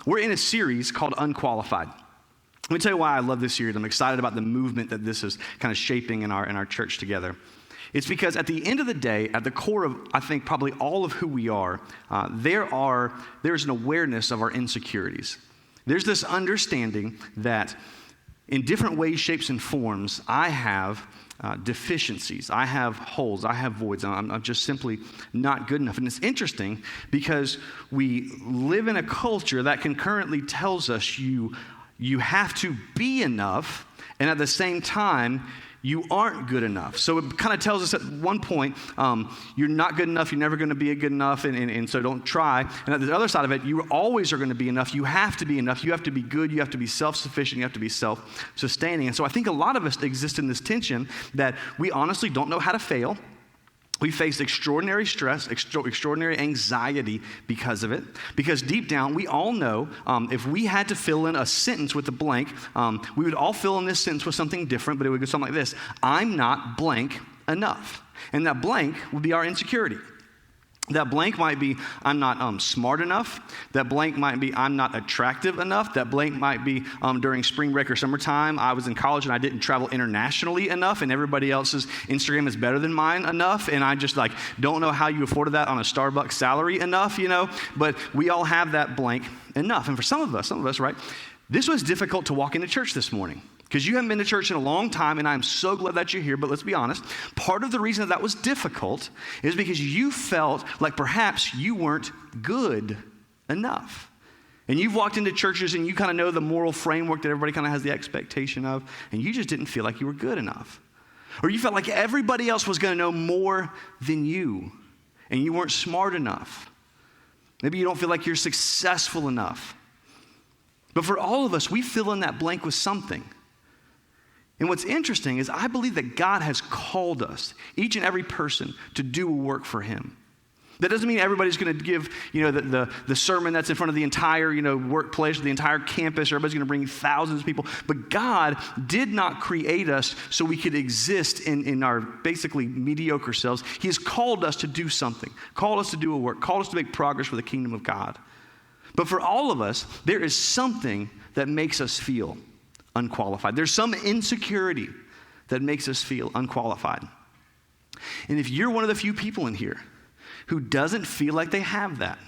We're in a series called Unqualified. Let me tell you why I love this series. I'm excited about the movement that this is kind of shaping in our church together. It's because at the end of the day, at the core of, I think, probably all of who we are, there's an awareness of our insecurities. There's this understanding that in different ways, shapes, and forms, I have deficiencies. I have holes. I have voids. I'm just simply not good enough. And it's interesting because we live in a culture that concurrently tells us you have to be enough, and at the same time, you aren't good enough. So it kind of tells us at one point, you're not good enough, you're never going to be good enough, and so don't try. And at the other side of it, you always are going to be enough. You have to be enough. You have to be good. You have to be self-sufficient. You have to be self-sustaining. And so I think a lot of us exist in this tension that we honestly don't know how to fail. We face extraordinary stress, extraordinary anxiety because of it. Because deep down, we all know if we had to fill in a sentence with a blank, we would all fill in this sentence with something different, but it would go something like this: I'm not blank enough. And that blank would be our insecurity. That blank might be, I'm not smart enough. That blank might be, I'm not attractive enough. That blank might be, during spring break or summertime, I was in college and I didn't travel internationally enough, and everybody else's Instagram is better than mine enough, and I just don't know how you afforded that on a Starbucks salary enough, But we all have that blank enough. And for some of us, right, this was difficult to walk into church this morning. Because you haven't been to church in a long time, and I'm so glad that you're here, but let's be honest. Part of the reason that was difficult is because you felt like perhaps you weren't good enough. And you've walked into churches and you kind of know the moral framework that everybody kind of has the expectation of, and you just didn't feel like you were good enough. Or you felt like everybody else was going to know more than you, and you weren't smart enough. Maybe you don't feel like you're successful enough. But for all of us, we fill in that blank with something. And what's interesting is I believe that God has called us, each and every person, to do a work for him. That doesn't mean everybody's going to give, the sermon that's in front of the entire, workplace, or the entire campus, or everybody's going to bring thousands of people. But God did not create us so we could exist in our basically mediocre selves. He has called us to do something, called us to do a work, called us to make progress for the kingdom of God. But for all of us, there is something that makes us feel unqualified. There's some insecurity that makes us feel unqualified. And if you're one of the few people in here who doesn't feel like they have that,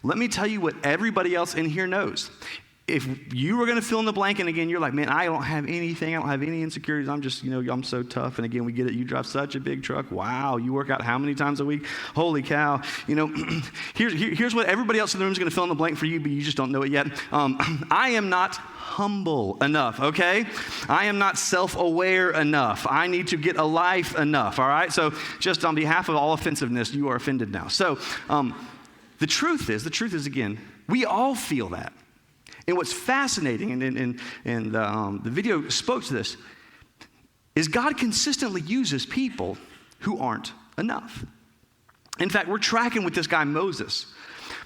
let me tell you what everybody else in here knows. If you were going to fill in the blank, and again, you're like, man, I don't have anything. I don't have any insecurities. I'm just, I'm so tough. And again, we get it. You drive such a big truck. Wow. You work out how many times a week? Holy cow. Here's what everybody else in the room is going to fill in the blank for you, but you just don't know it yet. I am not humble enough, okay? I am not self-aware enough. I need to get a life enough, all right? So just on behalf of all offensiveness, you are offended now. So the truth is, again, we all feel that. And what's fascinating, and the video spoke to this, is God consistently uses people who aren't enough. In fact, we're tracking with this guy Moses.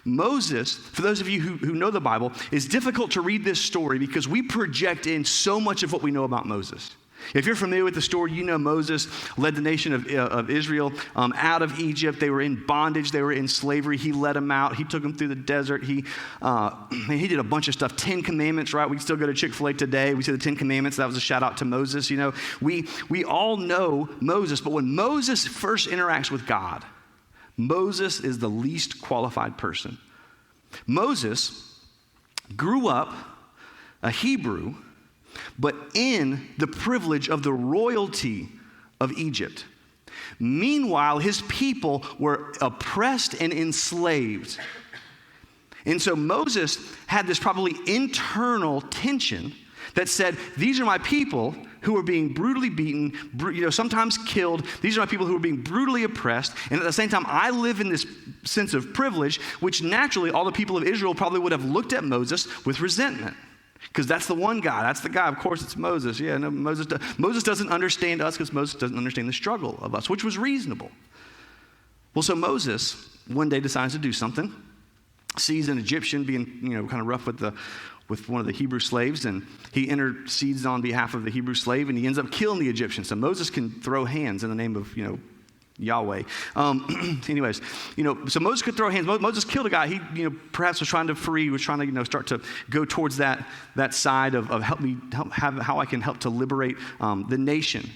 Moses, for those of you who know the Bible, is difficult to read this story because we project in so much of what we know about Moses. If you're familiar with the story, you know Moses led the nation of Israel out of Egypt. They were in bondage. They were in slavery. He led them out. He took them through the desert. He did a bunch of stuff. 10 Commandments, right? We still go to Chick-fil-A today. We say the 10 Commandments. That was a shout out to Moses. We all know Moses. But when Moses first interacts with God, Moses is the least qualified person. Moses grew up a Hebrew, but in the privilege of the royalty of Egypt. Meanwhile, his people were oppressed and enslaved. And so Moses had this probably internal tension that said, these are my people who are being brutally beaten, sometimes killed. These are my people who are being brutally oppressed. And at the same time, I live in this sense of privilege, which naturally all the people of Israel probably would have looked at Moses with resentment. Because that's the one guy. That's the guy. Of course, it's Moses. Yeah, no, Moses doesn't understand us because Moses doesn't understand the struggle of us, which was reasonable. Well, so Moses one day decides to do something. Sees an Egyptian being, kind of rough with one of the Hebrew slaves, and he intercedes on behalf of the Hebrew slave, and he ends up killing the Egyptian. So Moses can throw hands in the name of, Yahweh. Anyways, so Moses could throw hands. Moses killed a guy. He, perhaps was trying to free, was trying to, start to go towards that side of how I can help to liberate the nation.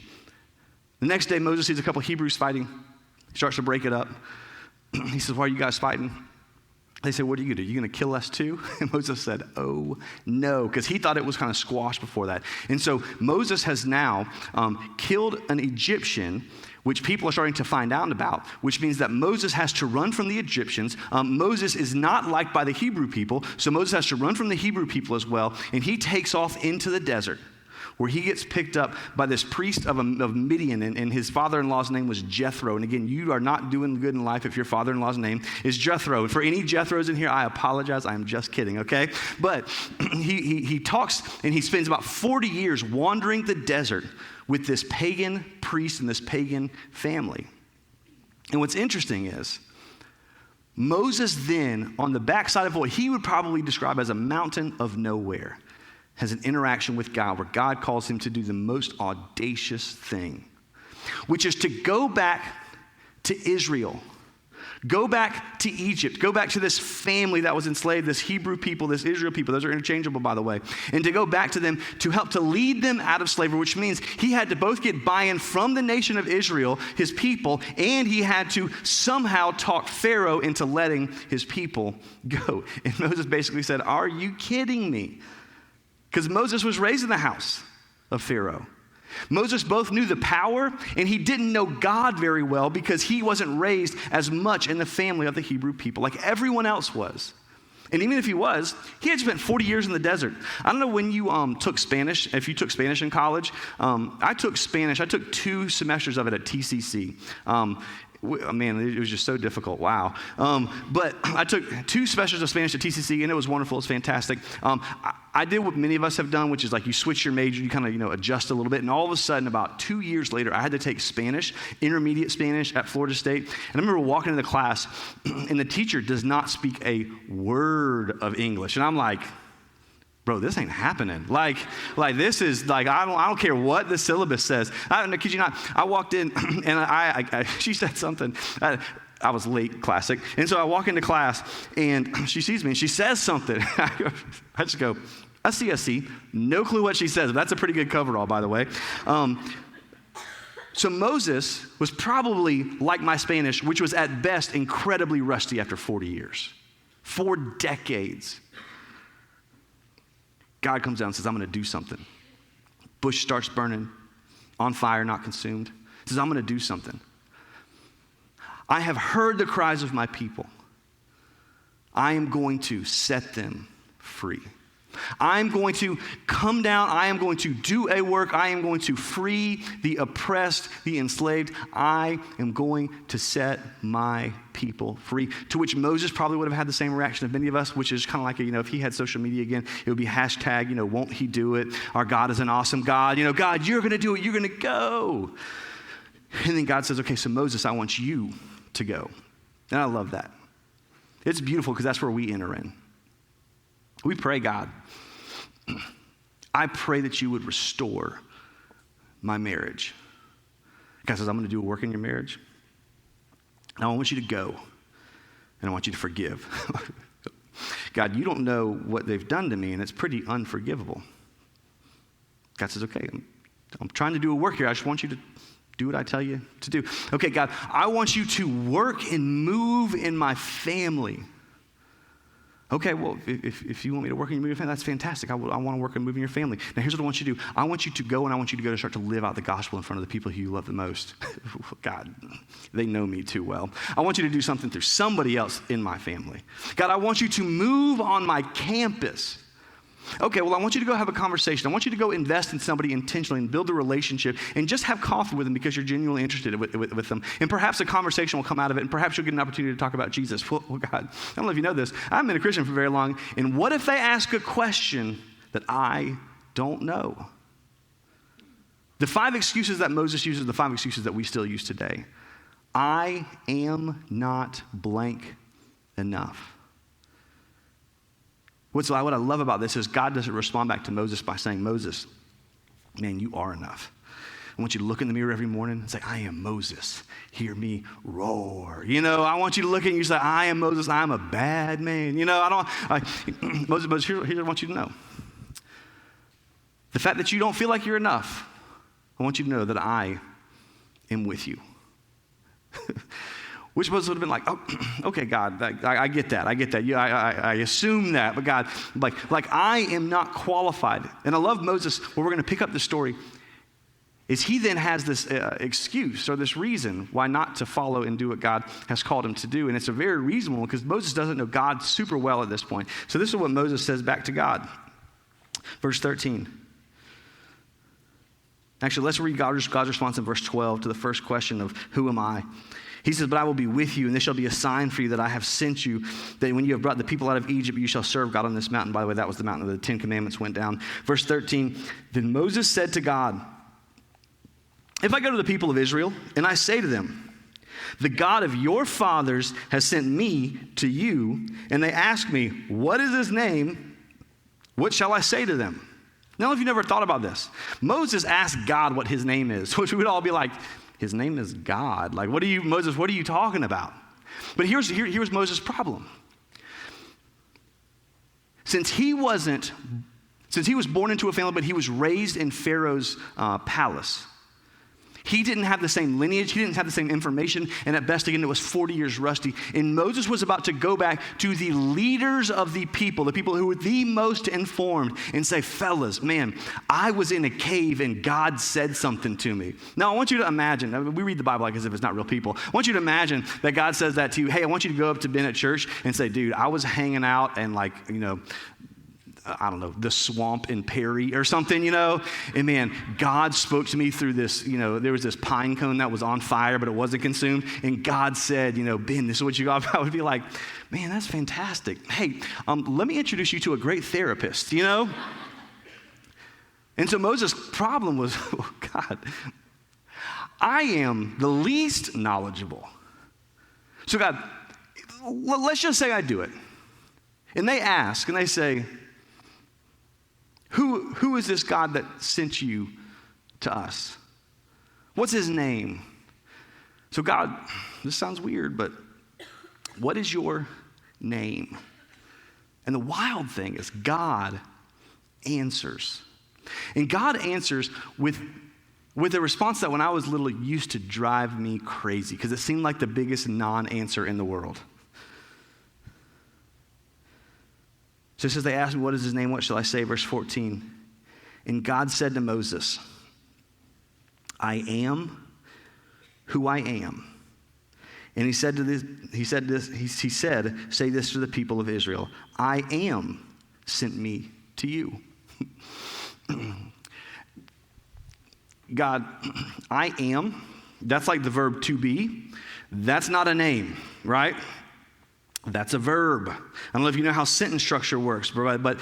The next day, Moses sees a couple Hebrews fighting. He starts to break it up. He says, why are you guys fighting? They said, what are you going to do? You going to kill us too? And Moses said, oh, no, because he thought it was kind of squashed before that. And so Moses has now killed an Egyptian, which people are starting to find out about, which means that Moses has to run from the Egyptians. Moses is not liked by the Hebrew people, so Moses has to run from the Hebrew people as well, and he takes off into the desert, where he gets picked up by this priest of Midian, and his father-in-law's name was Jethro. And again, you are not doing good in life if your father-in-law's name is Jethro. And for any Jethros in here, I apologize. I'm just kidding, okay? But he talks, and he spends about 40 years wandering the desert with this pagan priest and this pagan family. And what's interesting is, Moses then, on the backside of what he would probably describe as a mountain of nowhere, has an interaction with God where God calls him to do the most audacious thing, which is to go back to Israel, go back to Egypt, go back to this family that was enslaved, this Hebrew people, this Israel people. Those are interchangeable, by the way. And to go back to them to help to lead them out of slavery, which means he had to both get buy-in from the nation of Israel, his people, and he had to somehow talk Pharaoh into letting his people go. And Moses basically said, are you kidding me? Because Moses was raised in the house of Pharaoh. Moses both knew the power, and he didn't know God very well because he wasn't raised as much in the family of the Hebrew people like everyone else was. And even if he was, he had spent 40 years in the desert. I don't know when you took Spanish, if you took Spanish in college. I took Spanish. I took 2 semesters of it at TCC. Man, it was just so difficult. Wow. But I took 2 semesters of Spanish at TCC, and it was wonderful. It was fantastic. I did what many of us have done, which is like you switch your major, you kind of, adjust a little bit. And all of a sudden, about 2 years later, I had to take Spanish, intermediate Spanish at Florida State. And I remember walking into the class, and the teacher does not speak a word of English. And I'm like, bro, this ain't happening. Like this is like, I don't care what the syllabus says. I kid you not. I walked in and she said something. I was late, classic. And so I walk into class and she sees me and she says something. I just go, I see. No clue what she says. That's a pretty good coverall, by the way. So Moses was probably like my Spanish, which was at best incredibly rusty after 40 years. 4 decades. God comes down and says, I'm going to do something. Bush starts burning, on fire, not consumed. He says, I'm going to do something. I have heard the cries of my people. I am going to set them free. I'm going to come down. I am going to do a work. I am going to free the oppressed, the enslaved. I am going to set my people free. To which Moses probably would have had the same reaction of many of us, which is kind of like, if he had social media again, it would be hashtag, won't he do it? Our God is an awesome God. God, you're going to do it. You're going to go. And then God says, okay, so Moses, I want you to go. And I love that. It's beautiful because that's where we enter in. We pray, God, I pray that you would restore my marriage. God says, I'm going to do a work in your marriage. And I want you to go, and I want you to forgive. God, you don't know what they've done to me, and it's pretty unforgivable. God says, okay, I'm trying to do a work here. I just want you to do what I tell you to do. Okay, God, I want you to work and move in my family. Okay, well, if you want me to work in your family, that's fantastic. I want to work and move in your family. Now, here's what I want you to do. I want you to go, and I want you to go to start to live out the gospel in front of the people who you love the most. God, they know me too well. I want you to do something through somebody else in my family. God, I want you to move on my campus. Okay, well, I want you to go have a conversation. I want you to go invest in somebody intentionally and build a relationship and just have coffee with them because you're genuinely interested with them. And perhaps a conversation will come out of it, and perhaps you'll get an opportunity to talk about Jesus. Well, God, I don't know if you know this. I haven't been a Christian for very long, and what if they ask a question that I don't know? The 5 excuses that Moses uses, the 5 excuses that we still use today. I am not blank enough. What I love about this is God doesn't respond back to Moses by saying, Moses, man, you are enough. I want you to look in the mirror every morning and say, I am Moses. Hear me roar. I want you to look at it and you say, I am Moses. I'm a bad man. Moses, here's what I want you to know. The fact that you don't feel like you're enough, I want you to know that I am with you. Which Moses would have been like, oh, okay, God, I get that. I get that. Yeah, I assume that. But God, like I am not qualified. And I love Moses, where we're going to pick up the story, is he then has this excuse or this reason why not to follow and do what God has called him to do. And it's a very reasonable one because Moses doesn't know God super well at this point. So this is what Moses says back to God. Verse 13. Actually, let's read God's response in verse 12 to the first question of who am I? He says, but I will be with you, and this shall be a sign for you that I have sent you, that when you have brought the people out of Egypt, you shall serve God on this mountain. By the way, that was the mountain where the 10 Commandments went down. Verse 13, then Moses said to God, if I go to the people of Israel and I say to them, the God of your fathers has sent me to you, and they ask me, what is his name? What shall I say to them? Now, if you never thought about this, Moses asked God what his name is, which we would all be like, his name is God. Like, Moses, what are you talking about? But here's Moses' problem. Since he was born into a family, but he was raised in Pharaoh's palace, he didn't have the same lineage. He didn't have the same information. And at best, again, it was 40 years rusty. And Moses was about to go back to the leaders of the people who were the most informed, and say, fellas, man, I was in a cave and God said something to me. Now, I want you to imagine, we read the Bible like as if it's not real people. I want you to imagine that God says that to you. Hey, I want you to go up to Ben at church and say, dude, I was hanging out and I don't know, the swamp in Perry or something, And man, God spoke to me through this, there was this pine cone that was on fire, but it wasn't consumed. And God said, Ben, this is what you got. I would be like, man, that's fantastic. Hey, let me introduce you to a great therapist, And so Moses' problem was, oh God, I am the least knowledgeable. So God, let's just say I do it. And they ask, and they say, Who is this God that sent you to us? What's his name? So God, this sounds weird, but what is your name? And the wild thing is God answers. And God answers with a response that when I was little used to drive me crazy because it seemed like the biggest non-answer in the world. So it says, they asked me, what is his name? What shall I say? Verse 14. And God said to Moses, I am who I am. And he said, say this to the people of Israel, I am sent me to you. God, I am, that's like the verb to be. That's not a name, right? That's a verb. I don't know if you know how sentence structure works, but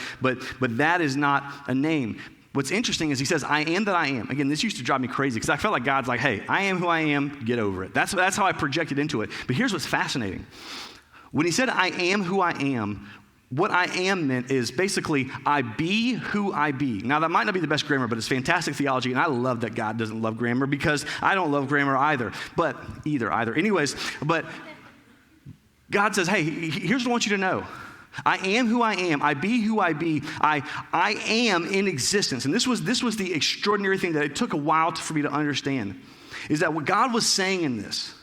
that is not a name. What's interesting is he says, I am that I am. Again, this used to drive me crazy because I felt like God's like, hey, I am who I am, get over it. That's how I projected into it. But here's what's fascinating. When he said, I am who I am, what I am meant is basically, I be who I be. Now, that might not be the best grammar, but it's fantastic theology, and I love that God doesn't love grammar because I don't love grammar either. Anyways, but God says, hey, here's what I want you to know. I am who I am. I be who I be. I am in existence. And this was the extraordinary thing that it took a while for me to understand, is that what God was saying in this,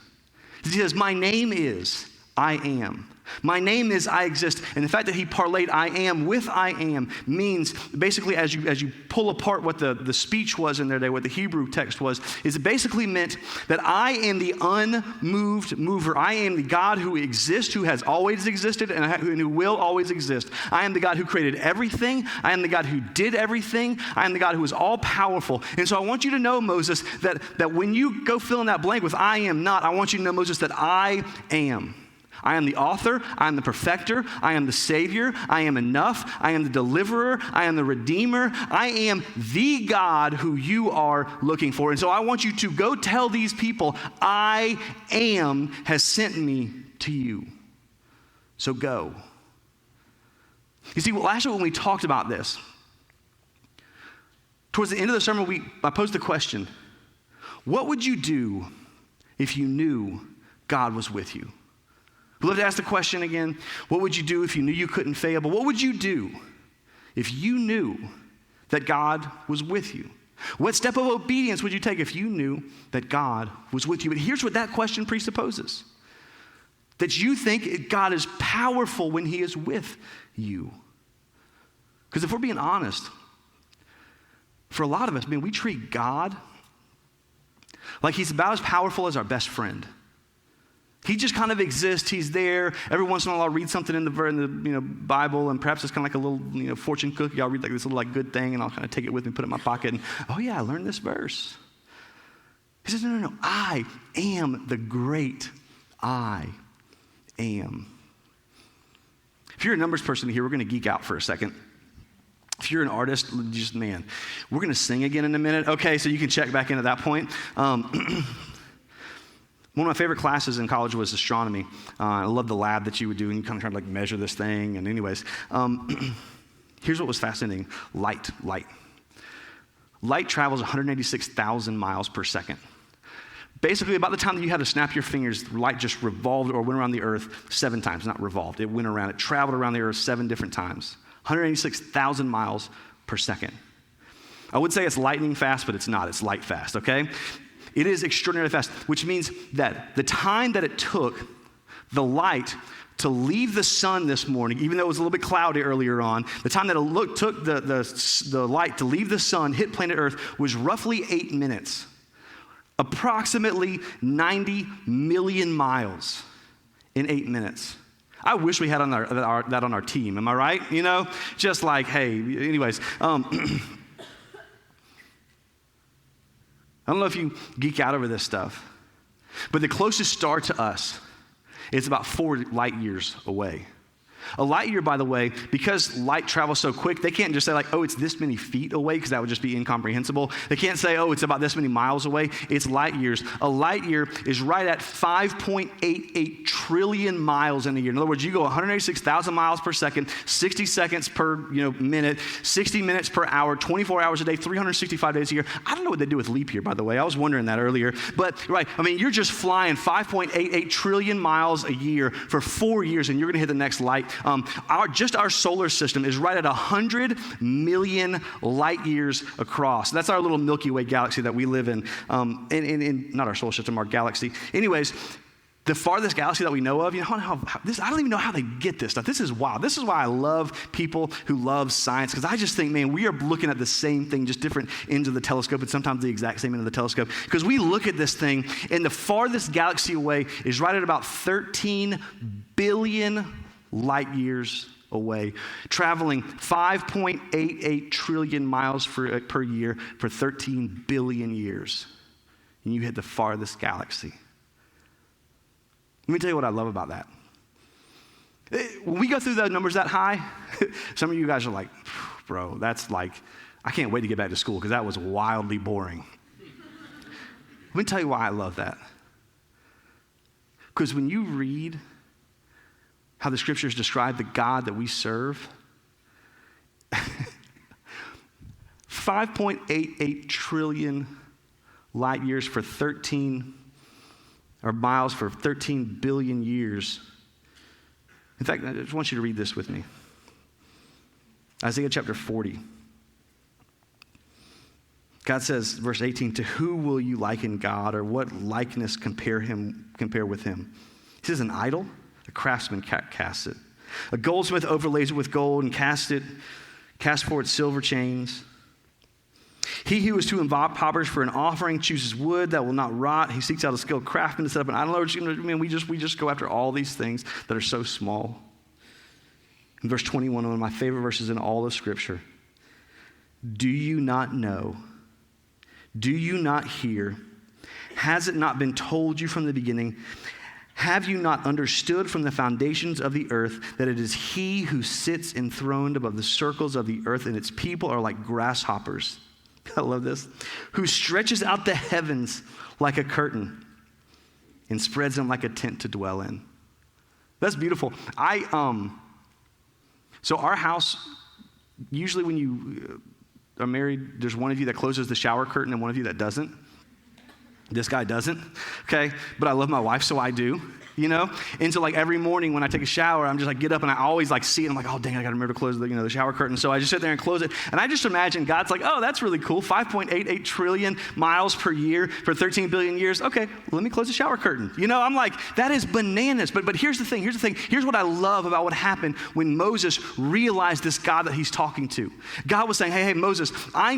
is he says, my name is I am. My name is I exist. And the fact that he parlayed I am with I am means basically as you pull apart what the speech was in their day, what the Hebrew text was, is it basically meant that I am the unmoved mover. I am the God who exists, who has always existed, and who will always exist. I am the God who created everything. I am the God who did everything. I am the God who is all powerful. And so I want you to know, Moses, that when you go fill in that blank with I am not, I want you to know, Moses, that I am. I am the author, I am the perfecter, I am the savior, I am enough, I am the deliverer, I am the redeemer, I am the God who you are looking for. And so I want you to go tell these people, I am has sent me to you. So go. You see, last week when we talked about this, towards the end of the sermon, I posed the question, What would you do if you knew God was with you? We'd love to ask the question again. What would you do if you knew you couldn't fail? But what would you do if you knew that God was with you? What step of obedience would you take if you knew that God was with you? But here's what that question presupposes. That you think God is powerful when he is with you. Because if we're being honest, for a lot of us, man, we treat God like he's about as powerful as our best friend. He just kind of exists. He's there. Every once in a while, I'll read something in the Bible, and perhaps it's kind of like a little fortune cookie. I'll read like this little good thing, and I'll kind of take it with me, put it in my pocket, and oh yeah, I learned this verse. He says, no. I am the great I am. If you're a numbers person here, we're going to geek out for a second. If you're an artist, just man, we're going to sing again in a minute. Okay, so you can check back in at that point. One of my favorite classes in college was astronomy. I loved the lab that you would do, and you kind of try to measure this thing. And anyways, here's what was fascinating. Light. Light travels 186,000 miles per second. Basically, about the time that you had to snap your fingers, light just revolved or went around the earth 7 times. Not revolved, it went around. It traveled around the earth 7 different times. 186,000 miles per second. I would say it's lightning fast, but it's not. It's light fast, okay? It is extraordinarily fast, which means that the time that it took the light to leave the sun this morning, even though it was a little bit cloudy earlier on, the time that it took the light to leave the sun, hit planet Earth, was roughly 8 minutes. Approximately 90 million miles in 8 minutes. I wish we had that on our team. Am I right? Just like, hey, anyways. I don't know if you geek out over this stuff, but the closest star to us is about 4 light years away. A light year, by the way, because light travels so quick, they can't just say oh, it's this many feet away, because that would just be incomprehensible. They can't say, oh, it's about this many miles away. It's light years. A light year is right at 5.88 trillion miles in a year. In other words, you go 186,000 miles per second, 60 seconds per minute, 60 minutes per hour, 24 hours a day, 365 days a year. I don't know what they do with leap year, by the way. I was wondering that earlier. But, right, you're just flying 5.88 trillion miles a year for 4 years, and you're going to hit the next light. Our solar system is right at 100 million light years across. That's our little Milky Way galaxy that we live in. Not our solar system, our galaxy. Anyways, the farthest galaxy that we know of, I don't even know how they get this stuff. This is wild. This is why I love people who love science, because I just think, man, we are looking at the same thing, just different ends of the telescope, and sometimes the exact same end of the telescope. Because we look at this thing, and the farthest galaxy away is right at about 13 billion light years away, traveling 5.88 trillion miles per year for 13 billion years. And you hit the farthest galaxy. Let me tell you what I love about that. When we go through those numbers that high, some of you guys are like, bro, that's I can't wait to get back to school because that was wildly boring. Let me tell you why I love that. Because when you read how the scriptures describe the God that we serve, 5.88 trillion light years for 13, or miles for 13 billion years. In fact, I just want you to read this with me. Isaiah chapter 40. God says, verse 18, to who will you liken God, or what likeness compare with him? He says, an idol? A craftsman casts it. A goldsmith overlays it with gold and casts for it silver chains. He who is too impoverished for an offering chooses wood that will not rot. He seeks out a skilled craftsman to set up an idol. We just go after all these things that are so small. In verse 21, one of my favorite verses in all of Scripture. Do you not know? Do you not hear? Has it not been told you from the beginning? Have you not understood from the foundations of the earth that it is he who sits enthroned above the circles of the earth, and its people are like grasshoppers? I love this. Who stretches out the heavens like a curtain and spreads them like a tent to dwell in. That's beautiful. So our house, usually when you are married, there's one of you that closes the shower curtain and one of you that doesn't. This guy doesn't, okay? But I love my wife, so I do, you know? And so like every morning when I take a shower, I'm just like get up and I always like see it. I'm like, oh dang, I gotta remember to close the shower curtain. So I just sit there and close it. And I just imagine God's like, oh, that's really cool. 5.88 trillion miles per year for 13 billion years. Okay, let me close the shower curtain. You know, I'm like, that is bananas. But here's the thing. Here's what I love about what happened when Moses realized this God that he's talking to. God was saying, hey, Moses, I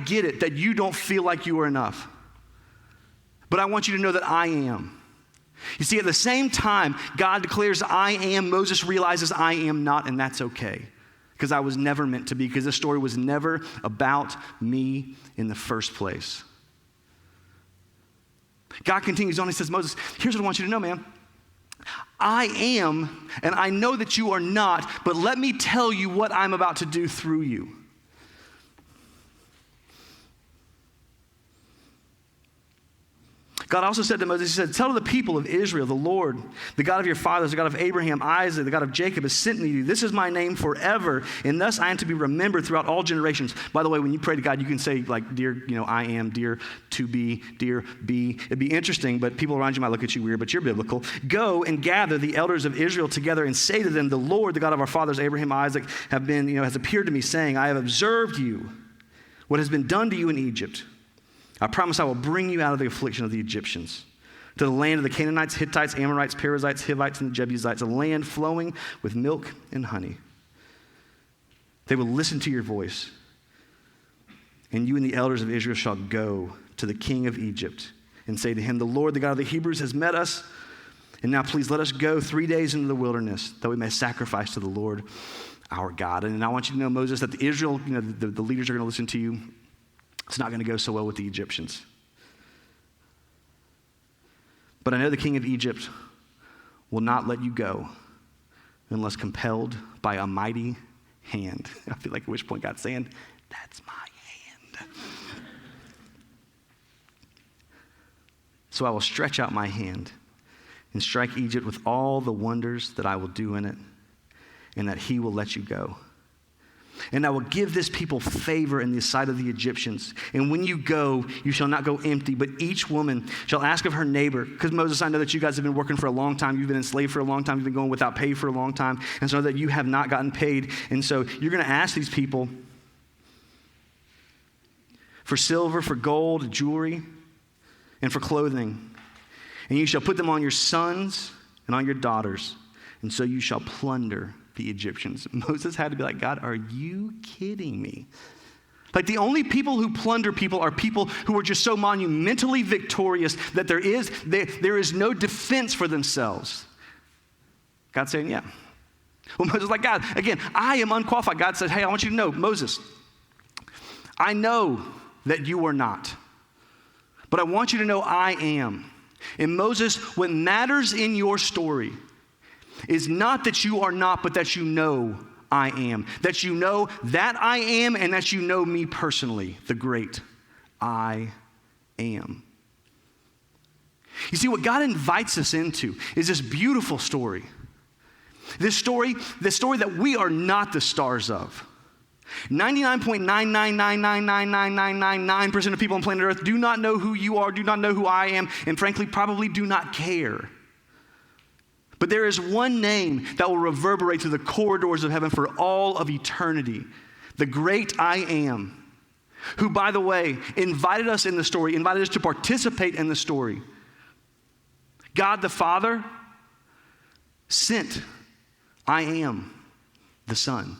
get it that you don't feel like you are enough. But I want you to know that I am. You see, at the same time, God declares I am, Moses realizes I am not, and that's okay. Because I was never meant to be, because this story was never about me in the first place. God continues on, he says, Moses, here's what I want you to know, man. I am, and I know that you are not, but let me tell you what I'm about to do through you. God also said to Moses, he said, tell the people of Israel, the Lord, the God of your fathers, the God of Abraham, Isaac, the God of Jacob has sent me to you. This is my name forever, and thus I am to be remembered throughout all generations. By the way, when you pray to God, you can say like, dear, I am, dear to be, dear be. It'd be interesting, but people around you might look at you weird, but you're biblical. Go and gather the elders of Israel together and say to them, the Lord, the God of our fathers, Abraham, Isaac, has appeared to me saying, I have observed you, what has been done to you in Egypt. I promise I will bring you out of the affliction of the Egyptians, to the land of the Canaanites, Hittites, Amorites, Perizzites, Hivites, and the Jebusites, a land flowing with milk and honey. They will listen to your voice, and you and the elders of Israel shall go to the king of Egypt and say to him, the Lord, the God of the Hebrews, has met us, and now please let us go 3 days into the wilderness, that we may sacrifice to the Lord our God. And I want you to know, Moses, that the Israel, the leaders are going to listen to you. It's not going to go so well with the Egyptians. But I know the king of Egypt will not let you go unless compelled by a mighty hand. I feel like at which point God's saying, that's my hand. So I will stretch out my hand and strike Egypt with all the wonders that I will do in it, and that he will let you go. And I will give this people favor in the sight of the Egyptians. And when you go, you shall not go empty, but each woman shall ask of her neighbor. Because Moses, I know that you guys have been working for a long time. You've been enslaved for a long time. You've been going without pay for a long time. And so that you have not gotten paid. And so you're going to ask these people for silver, for gold, jewelry, and for clothing. And you shall put them on your sons and on your daughters. And so you shall plunder the Egyptians. Moses had to be like, God, are you kidding me? Like the only people who plunder people are people who are just so monumentally victorious that there is no defense for themselves. God's saying, yeah. Well, Moses is like, God, again, I am unqualified. God said, hey, I want you to know, Moses, I know that you are not, but I want you to know I am. And Moses, what matters in your story is not that you are not, but that you know I am. That you know that I am, and that you know me personally, the great I am. You see, what God invites us into is this beautiful story. This story that we are not the stars of. 99.9999999% of people on planet Earth do not know who you are, do not know who I am, and frankly, probably do not care. But there is one name that will reverberate through the corridors of heaven for all of eternity. The great I am, who, by the way, invited us in the story, invited us to participate in the story. God the Father sent I am the Son.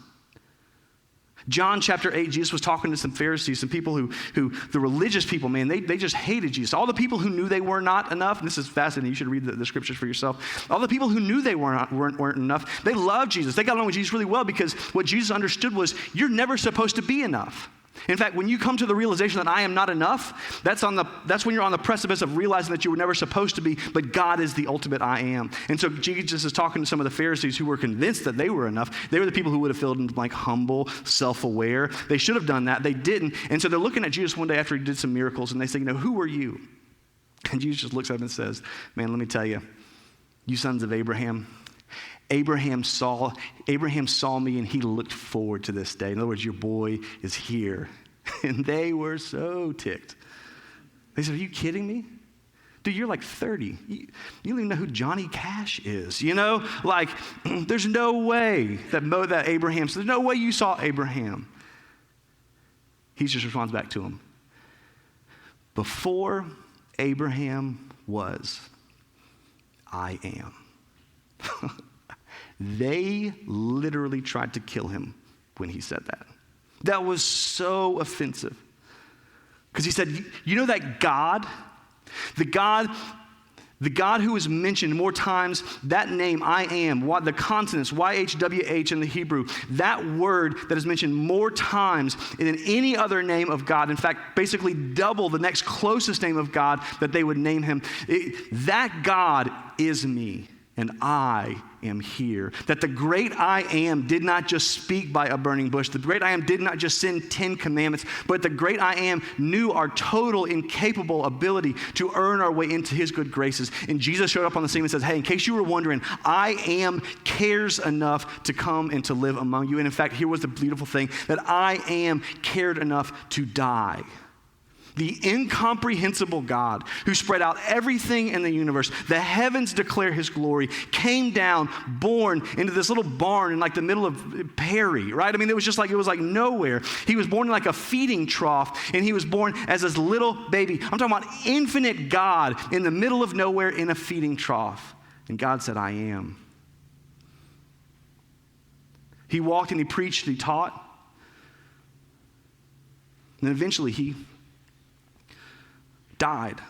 John chapter 8, Jesus was talking to some Pharisees, some people who the religious people, man, they just hated Jesus. All the people who knew they were not enough, and this is fascinating, you should read the scriptures for yourself. All the people who knew they weren't enough, they loved Jesus. They got along with Jesus really well because what Jesus understood was you're never supposed to be enough. In fact, when you come to the realization that I am not enough, that's when you're on the precipice of realizing that you were never supposed to be, but God is the ultimate I am. And so Jesus is talking to some of the Pharisees who were convinced that they were enough. They were the people who would have filled in like humble, self-aware. They should have done that. They didn't. And so they're looking at Jesus one day after he did some miracles, and they say, who are you? And Jesus just looks up and says, man, let me tell you, you sons of Abraham, Abraham saw me and he looked forward to this day. In other words, your boy is here. And they were so ticked. They said, are you kidding me? Dude, you're like 30. You don't even know who Johnny Cash is, you know? Like, there's no way that Abraham, so there's no way you saw Abraham. He just responds back to him. Before Abraham was, I am. They literally tried to kill him when he said that. That was so offensive. Because he said, you know that God, the God who is mentioned more times, that name, I am, the consonants, YHWH in the Hebrew, that word that is mentioned more times than any other name of God, in fact, basically double the next closest name of God that they would name him, that God is me. And I am here. That the great I am did not just speak by a burning bush. The great I am did not just send 10 commandments, but the great I am knew our total incapable ability to earn our way into his good graces. And Jesus showed up on the scene and says, hey, in case you were wondering, I am cares enough to come and to live among you. And in fact, here was the beautiful thing, that I am cared enough to die. The incomprehensible God who spread out everything in the universe, the heavens declare his glory, came down, born into this little barn in like the middle of Perry, right? I mean, it was like nowhere. He was born in like a feeding trough, and he was born as this little baby. I'm talking about infinite God in the middle of nowhere in a feeding trough. And God said, I am. He walked and he preached and he taught. And then eventually he died.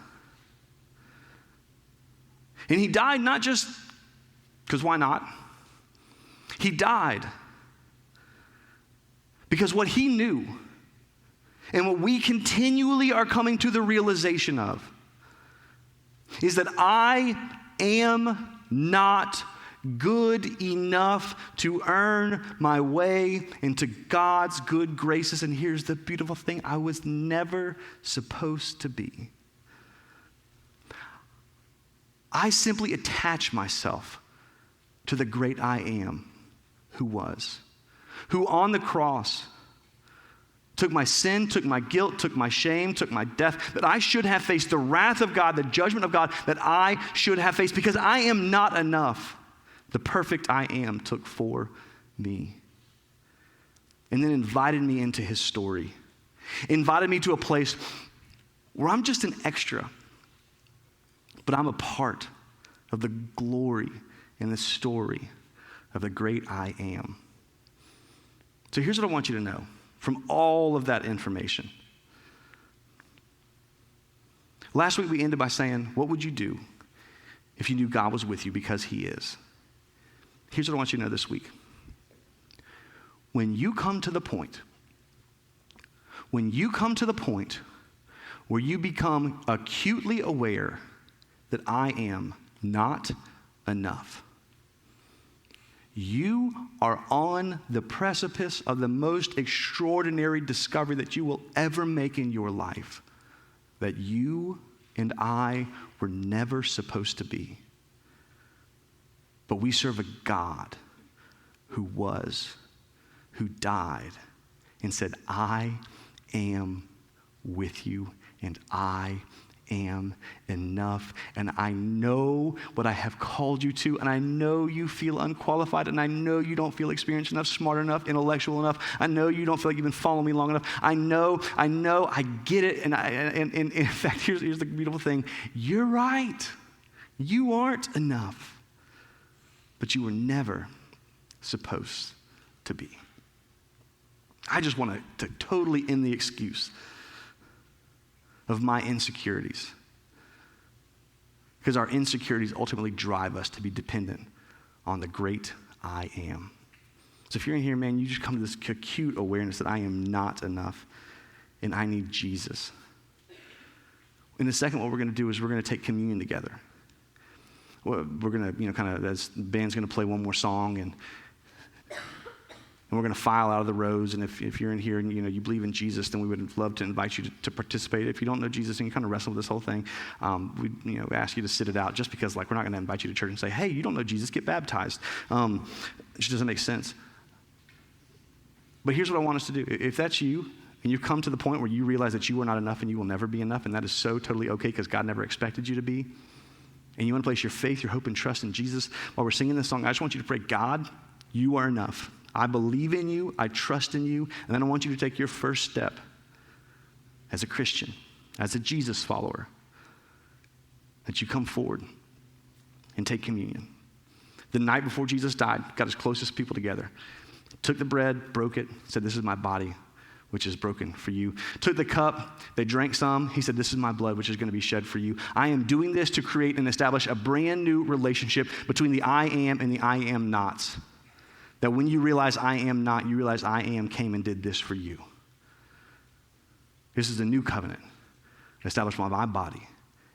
And he died not just because why not? He died because what he knew and what we continually are coming to the realization of is that I am not good enough to earn my way into God's good graces. And here's the beautiful thing, I was never supposed to be. I simply attach myself to the great I am who was, who on the cross took my sin, took my guilt, took my shame, took my death, that I should have faced the wrath of God, the judgment of God that I should have faced because I am not enough. The perfect I am took for me. And then invited me into his story. Invited me to a place where I'm just an extra, but I'm a part of the glory and the story of the great I am. So here's what I want you to know from all of that information. Last week we ended by saying, what would you do if you knew God was with you because he is? Here's what I want you to know this week. When you come to the point where you become acutely aware that I am not enough, you are on the precipice of the most extraordinary discovery that you will ever make in your life, that you and I were never supposed to be. But we serve a God who was, who died, and said, I am with you, and I am enough, and I know what I have called you to, and I know you feel unqualified, and I know you don't feel experienced enough, smart enough, intellectual enough. I know you don't feel like you've been following me long enough. I know, I get it, and in fact, here's the beautiful thing. You're right. You aren't enough. But you were never supposed to be. I just want to totally end the excuse of my insecurities. Because our insecurities ultimately drive us to be dependent on the great I am. So if you're in here, man, you just come to this acute awareness that I am not enough and I need Jesus. In a second, what we're going to do is we're going to take communion together. We're going to, kind of, as the band's going to play one more song, and we're going to file out of the rows. And if you're in here and, you believe in Jesus, then we would love to invite you to participate. If you don't know Jesus and you kind of wrestle with this whole thing, we ask you to sit it out just because, we're not going to invite you to church and say, hey, you don't know Jesus, get baptized. It just doesn't make sense. But here's what I want us to do. If that's you, and you've come to the point where you realize that you are not enough and you will never be enough, and that is so totally okay because God never expected you to be, and you want to place your faith, your hope, and trust in Jesus, while we're singing this song, I just want you to pray, God, you are enough. I believe in you, I trust in you, and then I want you to take your first step as a Christian, as a Jesus follower, that you come forward and take communion. The night before Jesus died, got his closest people together, took the bread, broke it, said, this is my body, which is broken for you. Took the cup, they drank some. He said, this is my blood, which is going to be shed for you. I am doing this to create and establish a brand new relationship between the I am and the I am nots. That when you realize I am not, you realize I am came and did this for you. This is a new covenant established by my body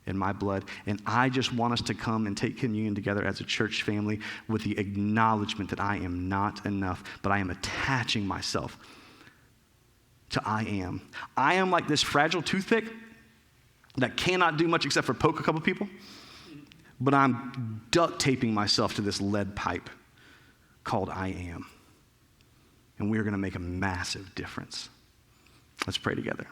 and my blood. And I just want us to come and take communion together as a church family with the acknowledgement that I am not enough, but I am attaching myself to I am. I am like this fragile toothpick that cannot do much except for poke a couple people, but I'm duct taping myself to this lead pipe called I am. And we're going to make a massive difference. Let's pray together.